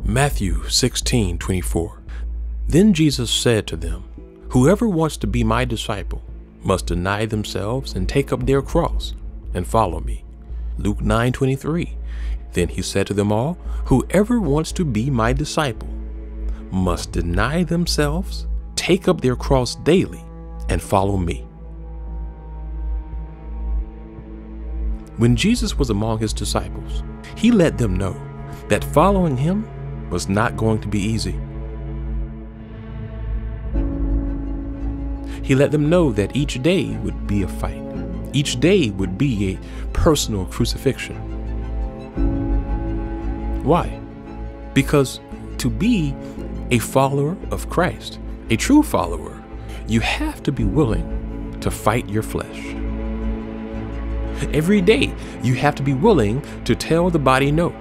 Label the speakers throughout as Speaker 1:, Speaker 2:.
Speaker 1: Matthew 16:24. Then Jesus said to them, "Whoever wants to be my disciple must deny themselves and take up their cross and follow me." Luke 9:23. Then he said to them all, "Whoever wants to be my disciple must deny themselves, take up their cross daily, and follow me." When Jesus was among his disciples, he let them know that following him was not going to be easy. He let them know that each day would be a fight. Each day would be a personal crucifixion. Why? Because to be a follower of Christ, a true follower, you have to be willing to fight your flesh. Every day, you have to be willing to tell the body no.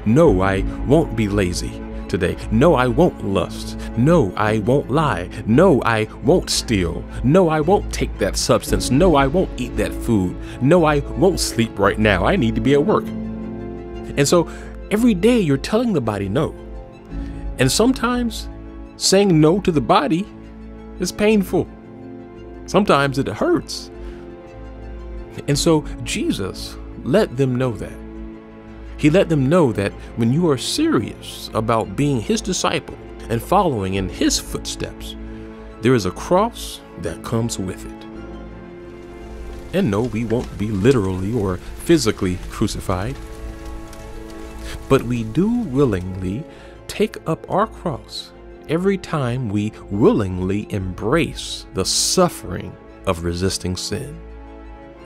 Speaker 1: No, I won't be lazy today. No, I won't lust. No, I won't lie. No, I won't steal. No, I won't take that substance. No, I won't eat that food. No, I won't sleep right now. I need to be at work. And so every day you're telling the body no. And sometimes saying no to the body is painful. Sometimes it hurts. And so Jesus let them know that. He let them know that when you are serious about being his disciple and following in his footsteps, there is a cross that comes with it. And no, we won't be literally or physically crucified, but we do willingly take up our cross every time we willingly embrace the suffering of resisting sin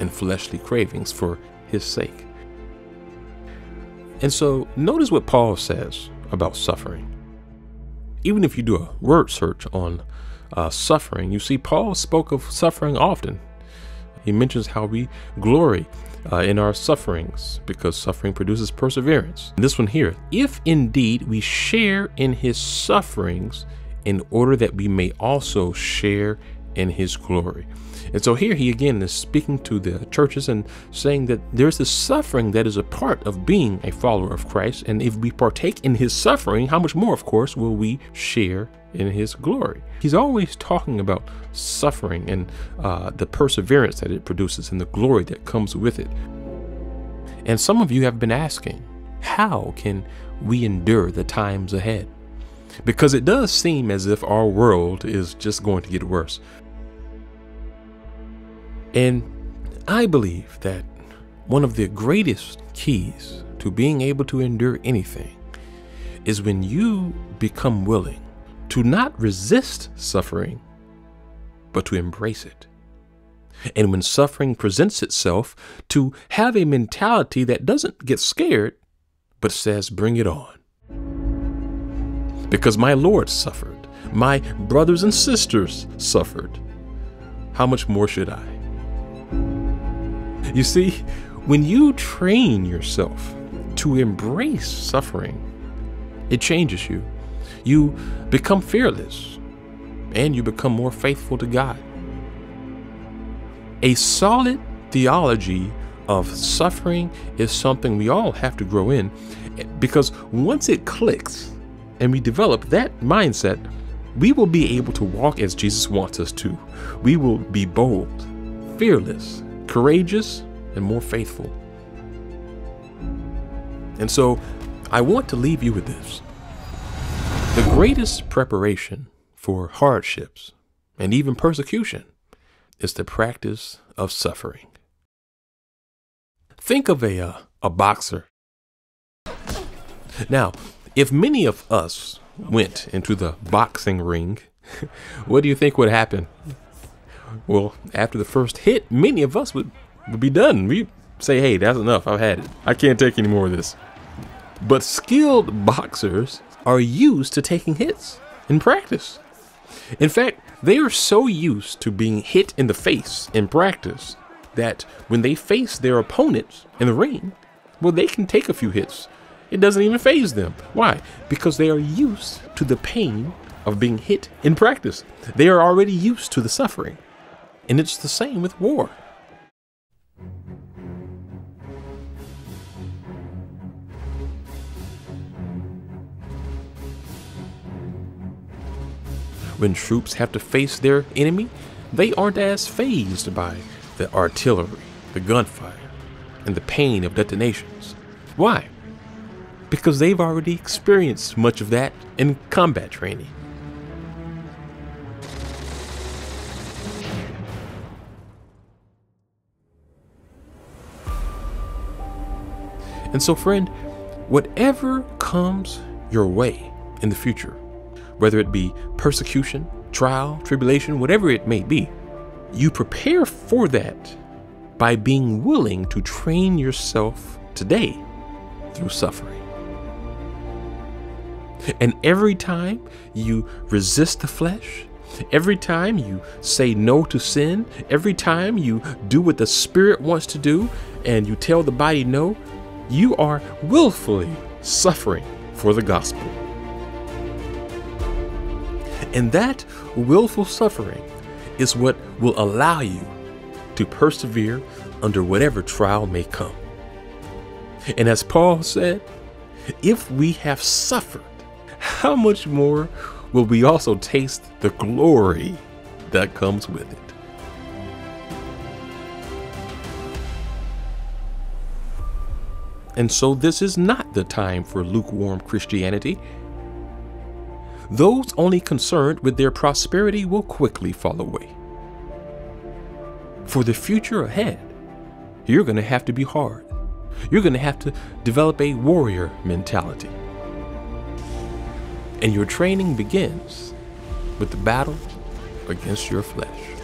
Speaker 1: and fleshly cravings for his sake. And so notice what Paul says about suffering. Even if you do a word search on suffering, you see Paul spoke of suffering often. He mentions how we glory in our sufferings because suffering produces perseverance. And this one here, if indeed we share in his sufferings in order that we may also share in his glory. And so here he again is speaking to the churches and saying that there's this suffering that is a part of being a follower of Christ. And if we partake in his suffering, how much more, of course, will we share in his glory? He's always talking about suffering and the perseverance that it produces and the glory that comes with it. And some of you have been asking, how can we endure the times ahead? Because it does seem as if our world is just going to get worse. And I believe that one of the greatest keys to being able to endure anything is when you become willing to not resist suffering, but to embrace it. And when suffering presents itself, to have a mentality that doesn't get scared, but says, bring it on. Because my Lord suffered, my brothers and sisters suffered. How much more should I? You see, when you train yourself to embrace suffering, it changes you. You become fearless and you become more faithful to God. A solid theology of suffering is something we all have to grow in, because once it clicks and we develop that mindset, we will be able to walk as Jesus wants us to. We will be bold, fearless, courageous, and more faithful. And so I want to leave you with this. The greatest preparation for hardships and even persecution is the practice of suffering. Think of a boxer. Now, if many of us went into the boxing ring, what do you think would happen? Well, after the first hit, many of us would be done. We say, hey, that's enough. I've had it. I can't take any more of this. But skilled boxers are used to taking hits in practice. In fact, they are so used to being hit in the face in practice that when they face their opponents in the ring, well, they can take a few hits. It doesn't even faze them. Why? Because they are used to the pain of being hit in practice. They are already used to the suffering. And it's the same with war. When troops have to face their enemy, they aren't as fazed by the artillery, the gunfire, and the pain of detonations. Why? Because they've already experienced much of that in combat training. And so, friend, whatever comes your way in the future, whether it be persecution, trial, tribulation, whatever it may be, you prepare for that by being willing to train yourself today through suffering. And every time you resist the flesh, every time you say no to sin, every time you do what the Spirit wants to do and you tell the body no, you are willfully suffering for the gospel. And that willful suffering is what will allow you to persevere under whatever trial may come. And as Paul said, if we have suffered, how much more will we also taste the glory that comes with it? And so this is not the time for lukewarm Christianity. Those only concerned with their prosperity will quickly fall away. For the future ahead, you're going to have to be hard. You're going to have to develop a warrior mentality. And your training begins with the battle against your flesh.